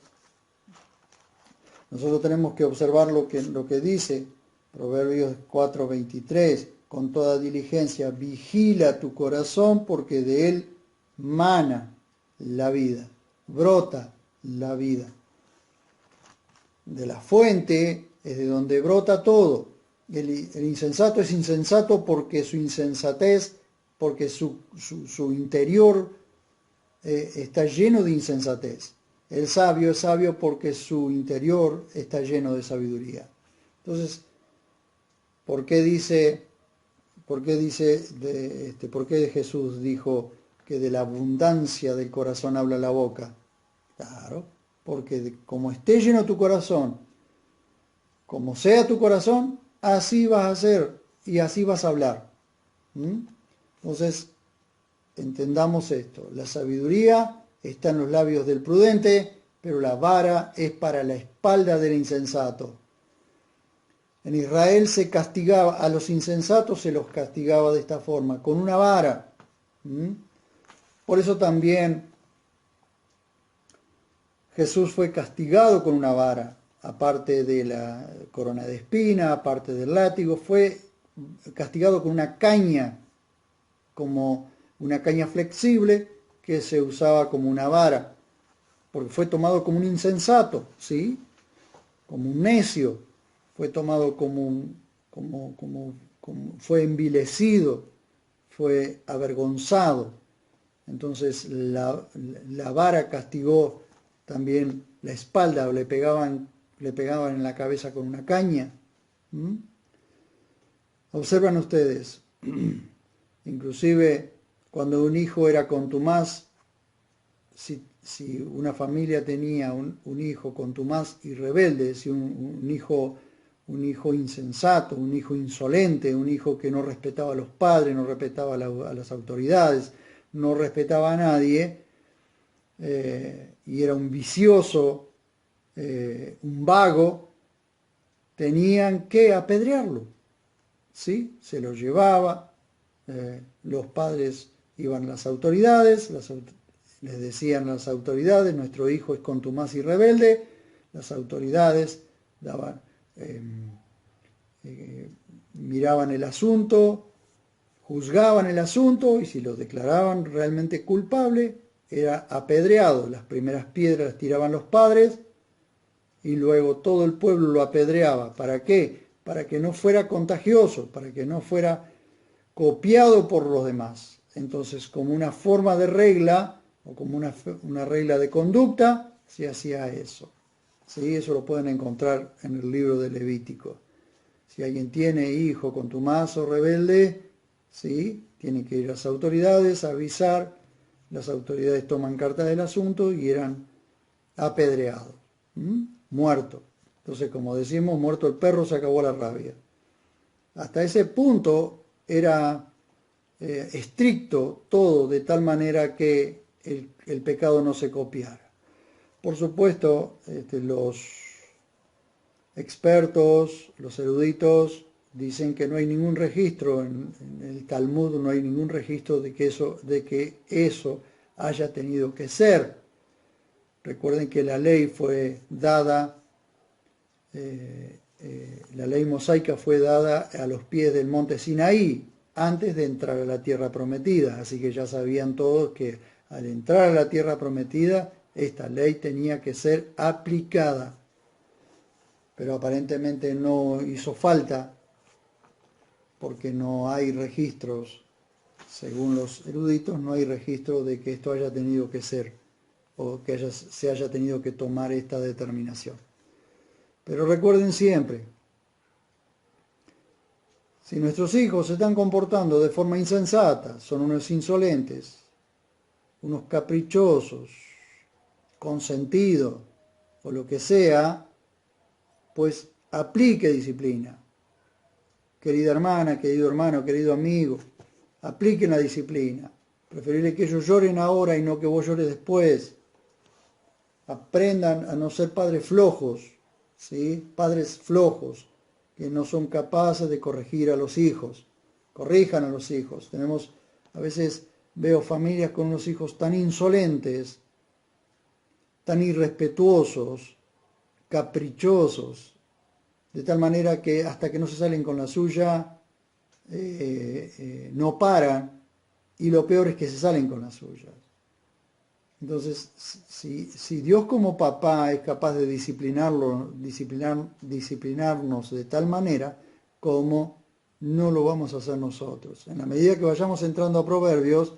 Speaker 1: Nosotros tenemos que observar lo que dice Proverbios 4:23, con toda diligencia vigila tu corazón porque de él mana la vida, brota la vida. De la fuente es de donde brota todo. El insensato es insensato porque su insensatez, porque su interior está lleno de insensatez. El sabio es sabio porque su interior está lleno de sabiduría. Entonces, ¿por qué Jesús dijo que de la abundancia del corazón habla la boca? Claro, porque como esté lleno tu corazón, como sea tu corazón, así vas a hacer y así vas a hablar. Entonces, entendamos esto. La sabiduría está en los labios del prudente, pero la vara es para la espalda del insensato. En Israel se castigaba, a los insensatos se los castigaba de esta forma, con una vara. Por eso también Jesús fue castigado con una vara, aparte de la corona de espina, aparte del látigo, fue castigado con una caña, como una caña flexible que se usaba como una vara, porque fue tomado como un insensato, ¿sí? Como un necio, fue tomado fue envilecido, fue avergonzado. Entonces la vara castigó también la espalda, le pegaban en la cabeza con una caña, ¿Mm? Observan ustedes, inclusive cuando un hijo era contumaz, si una familia tenía un hijo contumaz y rebelde, si un hijo insensato, un hijo insolente, un hijo que no respetaba a los padres, no respetaba a las autoridades, no respetaba a nadie, y era un vicioso, un vago, tenían que apedrearlo, ¿sí? Se lo llevaba, los padres iban a las autoridades, les decían a las autoridades, nuestro hijo es contumaz y rebelde, las autoridades daban, miraban el asunto, juzgaban el asunto y si lo declaraban realmente culpable, era apedreado. Las primeras piedras las tiraban los padres y luego todo el pueblo lo apedreaba. ¿Para qué? Para que no fuera contagioso, para que no fuera copiado por los demás. Entonces, como una forma de regla o como una regla de conducta, se hacía eso. ¿Sí? Eso lo pueden encontrar en el libro de Levítico. Si alguien tiene hijo contumaz o rebelde, ¿sí? Tiene que ir a las autoridades a avisar. Las autoridades toman carta del asunto y eran apedreados, muerto. Entonces, como decimos, muerto el perro, se acabó la rabia. Hasta ese punto era estricto todo, de tal manera que el pecado no se copiara. Por supuesto, los expertos, los eruditos, dicen que no hay ningún registro en el Talmud, no hay ningún registro de que eso haya tenido que ser. Recuerden que la ley fue dada, la ley mosaica fue dada a los pies del monte Sinaí, antes de entrar a la tierra prometida. Así que ya sabían todos que al entrar a la tierra prometida, esta ley tenía que ser aplicada. Pero aparentemente no hizo falta, porque no hay registros, según los eruditos, no hay registro de que esto haya tenido que ser, o que se haya tenido que tomar esta determinación. Pero recuerden siempre, si nuestros hijos se están comportando de forma insensata, son unos insolentes, unos caprichosos, consentidos, o lo que sea, pues aplique disciplina. Querida hermana, querido hermano, querido amigo, apliquen la disciplina. Preferible que ellos lloren ahora y no que vos llores después. Aprendan a no ser padres flojos, ¿sí? Padres flojos, que no son capaces de corregir a los hijos. Corrijan a los hijos. A veces veo familias con unos hijos tan insolentes, tan irrespetuosos, caprichosos, de tal manera que hasta que no se salen con la suya, no paran, y lo peor es que se salen con la suya. Entonces, si Dios como papá es capaz de disciplinarnos de tal manera, ¿cómo no lo vamos a hacer nosotros? En la medida que vayamos entrando a Proverbios,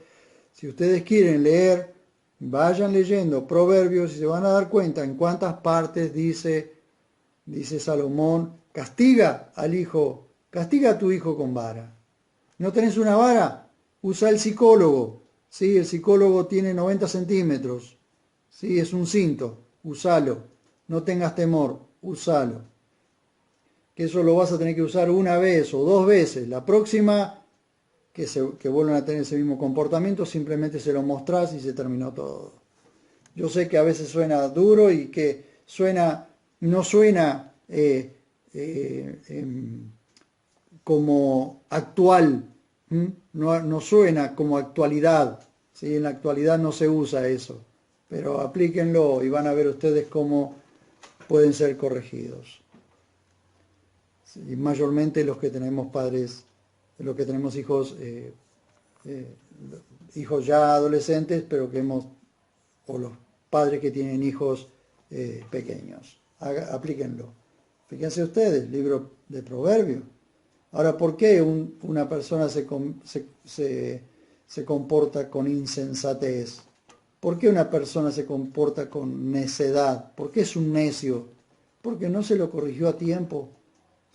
Speaker 1: si ustedes quieren leer, vayan leyendo Proverbios y se van a dar cuenta en cuántas partes dice Salomón, castiga a tu hijo con vara. ¿No tenés una vara? Usa el psicólogo. ¿Sí? El psicólogo tiene 90 centímetros. ¿Sí? Es un cinto. Usalo. No tengas temor. Usalo. Que eso lo vas a tener que usar una vez o dos veces. La próxima que vuelvan a tener ese mismo comportamiento, simplemente se lo mostrás y se terminó todo. Yo sé que a veces suena duro y que no suena como actual, no suena como actualidad, ¿sí? En la actualidad no se usa eso, pero aplíquenlo y van a ver ustedes cómo pueden ser corregidos. Sí, mayormente los que tenemos padres, los que tenemos hijos ya adolescentes, pero o los padres que tienen hijos pequeños. Aplíquenlo. Fíjense ustedes, libro de Proverbios. Ahora, ¿por qué una persona se comporta con insensatez? ¿Por qué una persona se comporta con necedad? ¿Por qué es un necio? Porque no se lo corrigió a tiempo.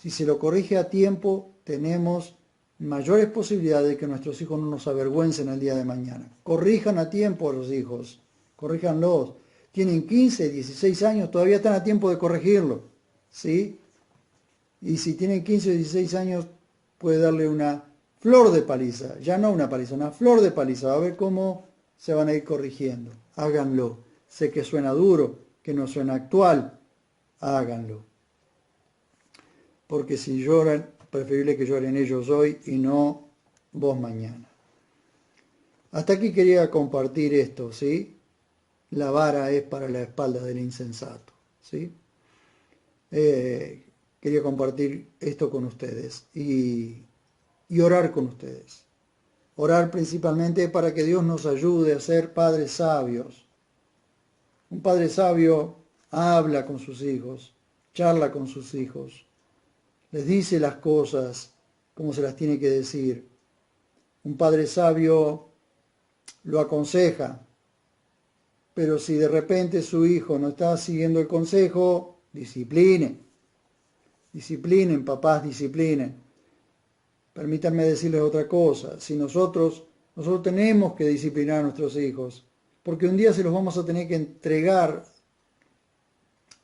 Speaker 1: Si se lo corrige a tiempo, tenemos mayores posibilidades de que nuestros hijos no nos avergüencen el día de mañana. Corrijan a tiempo a los hijos, corríjanlos. Tienen 15, 16 años, todavía están a tiempo de corregirlo, ¿sí? Y si tienen 15 o 16 años, puede darle una flor de paliza, ya no una paliza, una flor de paliza, a ver cómo se van a ir corrigiendo. Háganlo. Sé que suena duro, que no suena actual, háganlo. Porque si lloran, preferible que lloren ellos hoy y no vos mañana. Hasta aquí quería compartir esto, ¿sí? La vara es para la espalda del insensato, ¿sí? Quería compartir esto con ustedes y orar con ustedes. Orar principalmente para que Dios nos ayude a ser padres sabios. Un padre sabio habla con sus hijos, charla con sus hijos, les dice las cosas como se las tiene que decir. Un padre sabio lo aconseja, pero si de repente su hijo no está siguiendo el consejo, disciplinen. Disciplinen, papás, disciplinen. Permítanme decirles otra cosa. Si nosotros tenemos que disciplinar a nuestros hijos, porque un día se los vamos a tener que entregar.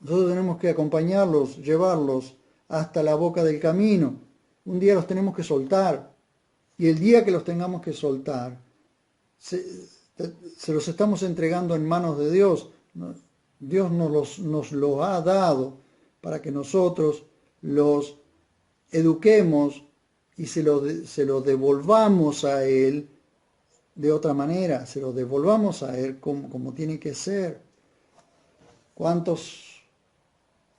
Speaker 1: Nosotros tenemos que acompañarlos, llevarlos hasta la boca del camino. Un día los tenemos que soltar. Y el día que los tengamos que soltar, se los estamos entregando en manos de Dios. Dios nos los ha dado para que nosotros los eduquemos y se lo devolvamos a Él de otra manera, se lo devolvamos a Él como tiene que ser. ¿Cuántos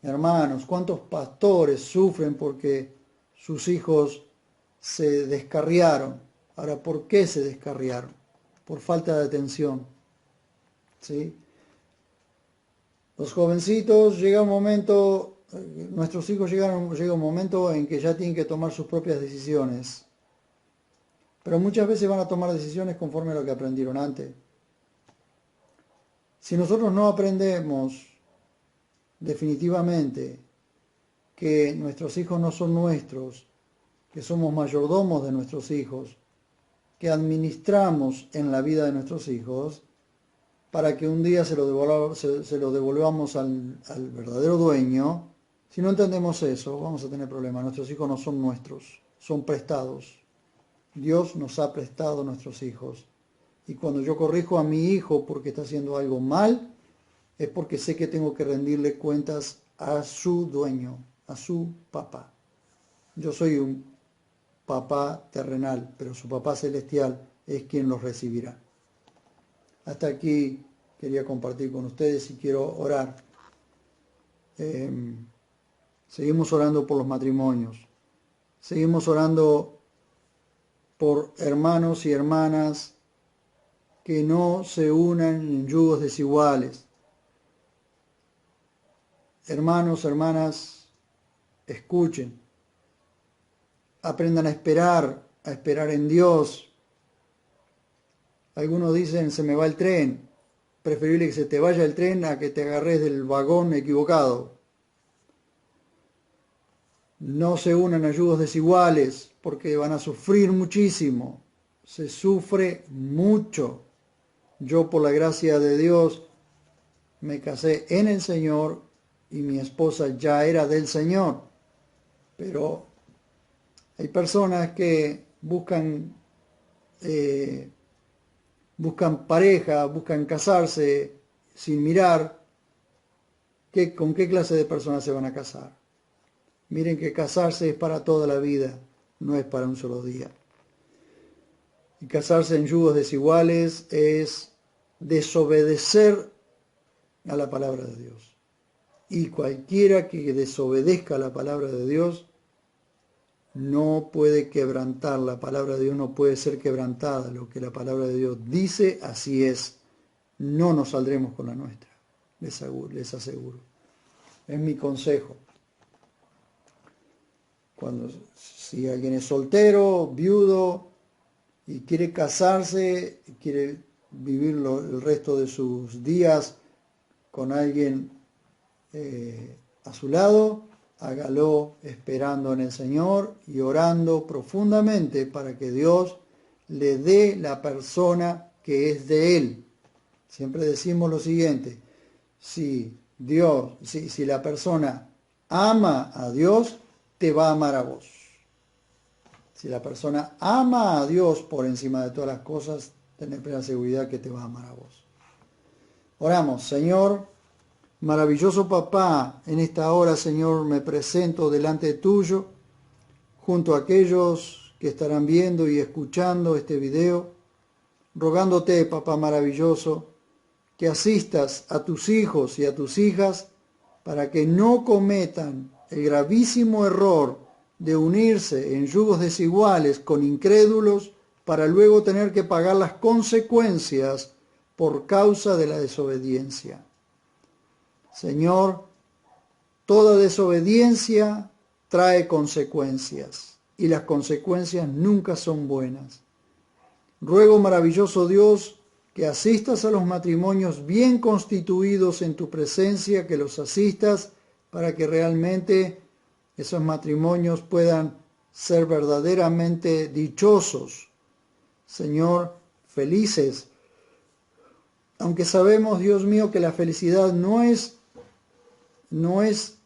Speaker 1: hermanos, cuántos pastores sufren porque sus hijos se descarriaron? Ahora, ¿por qué se descarriaron? Por falta de atención, ¿sí? Los jovencitos, llega un momento, nuestros hijos llega un momento en que ya tienen que tomar sus propias decisiones. Pero muchas veces van a tomar decisiones conforme a lo que aprendieron antes. Si nosotros no aprendemos definitivamente que nuestros hijos no son nuestros, que somos mayordomos de nuestros hijos, que administramos en la vida de nuestros hijos, para que un día se lo devolvamos al verdadero dueño. Si no entendemos eso, vamos a tener problemas. Nuestros hijos no son nuestros, son prestados. Dios nos ha prestado nuestros hijos. Y cuando yo corrijo a mi hijo porque está haciendo algo mal, es porque sé que tengo que rendirle cuentas a su dueño, a su papá. Yo soy un papá terrenal, pero su papá celestial es quien los recibirá. Hasta aquí quería compartir con ustedes y quiero orar. Seguimos orando por los matrimonios. Seguimos orando por hermanos y hermanas que no se unan en yugos desiguales. Hermanos, hermanas, escuchen. Aprendan a esperar en Dios. Algunos dicen, se me va el tren. Preferible que se te vaya el tren a que te agarres del vagón equivocado. No se unan a yugos desiguales porque van a sufrir muchísimo. Se sufre mucho. Yo, por la gracia de Dios, me casé en el Señor y mi esposa ya era del Señor. Pero hay personas que buscan pareja, buscan casarse sin mirar con qué clase de personas se van a casar. Miren que casarse es para toda la vida, no es para un solo día. Y casarse en yugos desiguales es desobedecer a la palabra de Dios. Y cualquiera que desobedezca a la palabra de Dios no puede quebrantar. La palabra de Dios no puede ser quebrantada. Lo que la palabra de Dios dice, así es. No nos saldremos con la nuestra. Les aseguro. Es mi consejo. Si alguien es soltero, viudo, y quiere casarse, quiere vivir el resto de sus días con alguien a su lado, hágalo esperando en el Señor y orando profundamente para que Dios le dé la persona que es de Él. Siempre decimos lo siguiente: si la persona ama a Dios, te va a amar a vos. Si la persona ama a Dios por encima de todas las cosas, tened plena seguridad que te va a amar a vos. Oramos. Señor, maravilloso papá, en esta hora, Señor, me presento delante tuyo, junto a aquellos que estarán viendo y escuchando este video, rogándote, papá maravilloso, que asistas a tus hijos y a tus hijas para que no cometan el gravísimo error de unirse en yugos desiguales con incrédulos para luego tener que pagar las consecuencias por causa de la desobediencia. Señor, toda desobediencia trae consecuencias y las consecuencias nunca son buenas. Ruego, maravilloso Dios, que asistas a los matrimonios bien constituidos en tu presencia, que los asistas para que realmente esos matrimonios puedan ser verdaderamente dichosos, Señor, felices. Aunque sabemos, Dios mío, que la felicidad no es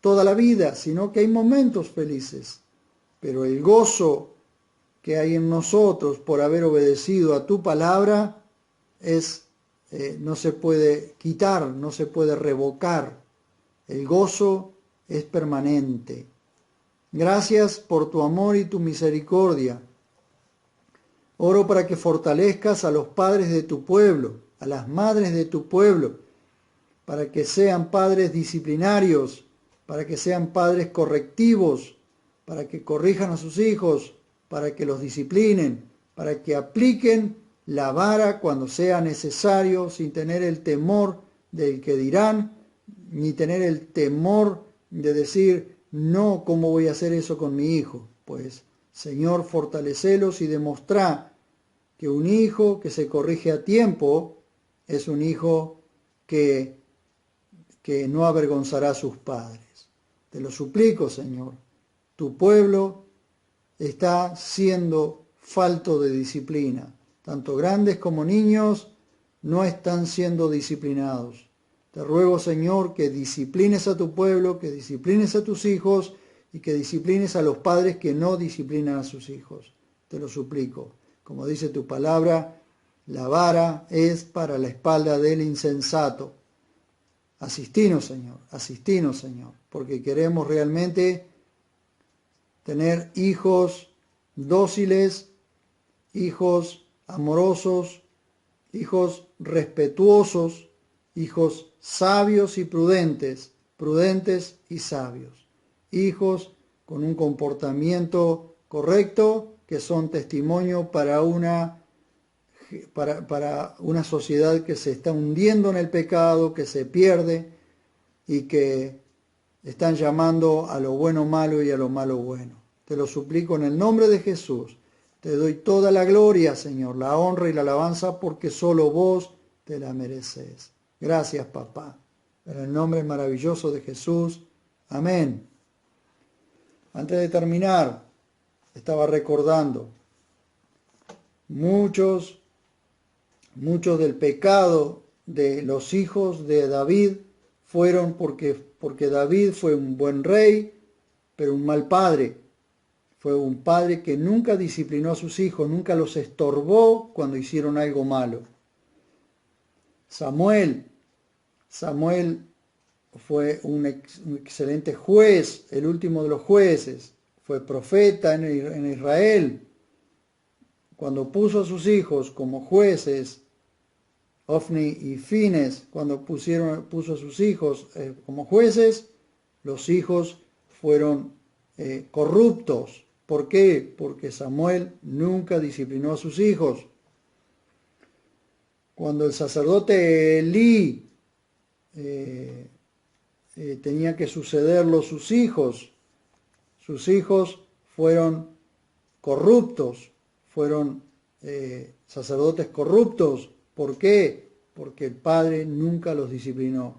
Speaker 1: toda la vida, sino que hay momentos felices. Pero el gozo que hay en nosotros por haber obedecido a tu palabra no se puede quitar, no se puede revocar. El gozo es permanente. Gracias por tu amor y tu misericordia. Oro para que fortalezcas a los padres de tu pueblo, a las madres de tu pueblo, para que sean padres disciplinarios, para que sean padres correctivos, para que corrijan a sus hijos, para que los disciplinen, para que apliquen la vara cuando sea necesario, sin tener el temor del que dirán, ni tener el temor de decir, no, ¿cómo voy a hacer eso con mi hijo? Pues, Señor, fortalecelos y demostrá que un hijo que se corrige a tiempo es un hijo que no avergonzará a sus padres. Te lo suplico, Señor. Tu pueblo está siendo falto de disciplina. Tanto grandes como niños no están siendo disciplinados. Te ruego, Señor, que disciplines a tu pueblo, que disciplines a tus hijos y que disciplines a los padres que no disciplinan a sus hijos. Te lo suplico. Como dice tu palabra, la vara es para la espalda del insensato. Asistinos, Señor, porque queremos realmente tener hijos dóciles, hijos amorosos, hijos respetuosos, hijos sabios y prudentes y sabios, hijos con un comportamiento correcto que son testimonio para una sociedad que se está hundiendo en el pecado, que se pierde y que están llamando a lo bueno malo y a lo malo bueno. Te lo suplico en el nombre de Jesús. Te doy toda la gloria, Señor, la honra y la alabanza, porque solo vos te la mereces. Gracias, papá. En el nombre maravilloso de Jesús. Amén. Antes de terminar, estaba recordando muchos del pecado de los hijos de David fueron porque David fue un buen rey, pero un mal padre. Fue un padre que nunca disciplinó a sus hijos, nunca los estorbó cuando hicieron algo malo. Samuel fue un excelente juez, el último de los jueces. Fue profeta en Israel. Cuando puso a sus hijos como jueces, Ofni y Fines, cuando puso a sus hijos como jueces, los hijos fueron corruptos. ¿Por qué? Porque Samuel nunca disciplinó a sus hijos. Cuando el sacerdote Elí tenía que sucederlo sus hijos fueron corruptos, fueron sacerdotes corruptos. ¿Por qué? Porque el padre nunca los disciplinó.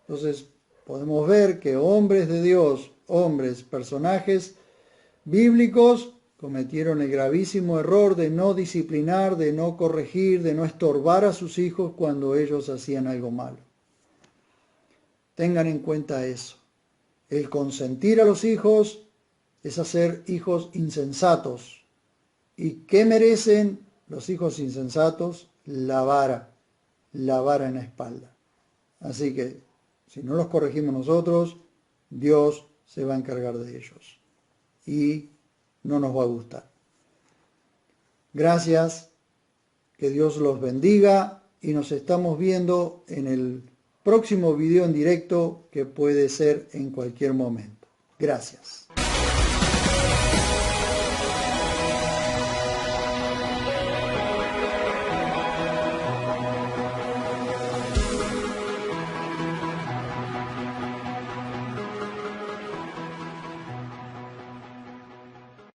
Speaker 1: Entonces, podemos ver que hombres de Dios, hombres, personajes bíblicos, cometieron el gravísimo error de no disciplinar, de no corregir, de no estorbar a sus hijos cuando ellos hacían algo malo. Tengan en cuenta eso. El consentir a los hijos es hacer hijos insensatos. ¿Y qué merecen los hijos insensatos? La vara en la espalda. Así que, si no los corregimos nosotros, Dios se va a encargar de ellos. Y no nos va a gustar. Gracias, que Dios los bendiga y nos estamos viendo en el próximo video en directo que puede ser en cualquier momento. Gracias.